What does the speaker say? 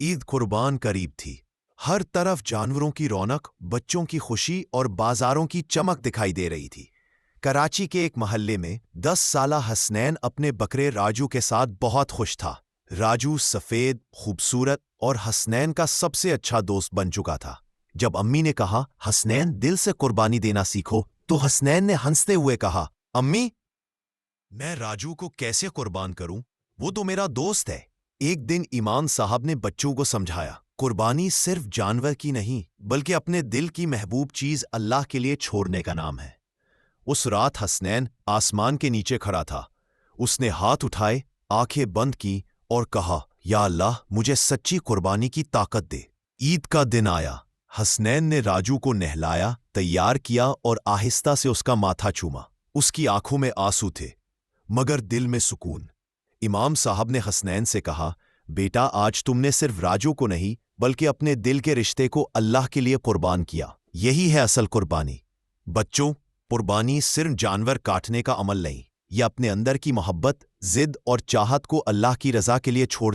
عید قربان قریب تھی۔ ہر طرف جانوروں کی رونق، بچوں کی خوشی اور بازاروں کی چمک دکھائی دے رہی تھی۔ کراچی کے ایک محلے میں 10 سالہ حسنین اپنے بکرے راجو کے ساتھ بہت خوش تھا۔ راجو سفید، خوبصورت اور حسنین کا سب سے اچھا دوست بن چکا تھا۔ جب امی نے کہا حسنین دل سے قربانی دینا سیکھو تو حسنین نے ہنستے ہوئے کہا امی میں راجو کو کیسے قربان کروں؟ وہ تو میرا دوست ہے۔ ایک دن امام صاحب نے بچوں کو سمجھایا قربانی صرف جانور کی نہیں بلکہ اپنے دل کی محبوب چیز اللہ کے لیے چھوڑنے کا نام ہے۔ اس رات حسنین آسمان کے نیچے کھڑا تھا۔ اس نے ہاتھ اٹھائے، آنکھیں بند کی اور کہا یا اللہ مجھے سچی قربانی کی طاقت دے۔ عید کا دن آیا۔ حسنین نے راجو کو نہلایا، تیار کیا اور آہستہ سے اس کا ماتھا چوما۔ اس کی آنکھوں میں آنسو تھے مگر دل میں سکون۔ امام صاحب نے حسنین سے کہا بیٹا آج تم نے صرف راجو کو نہیں بلکہ اپنے دل کے رشتے کو اللہ کے لیے قربان کیا۔ یہی ہے اصل قربانی۔ بچوں، قربانی صرف جانور کاٹنے کا عمل نہیں، یہ اپنے اندر کی محبت، ضد اور چاہت کو اللہ کی رضا کے لیے چھوڑ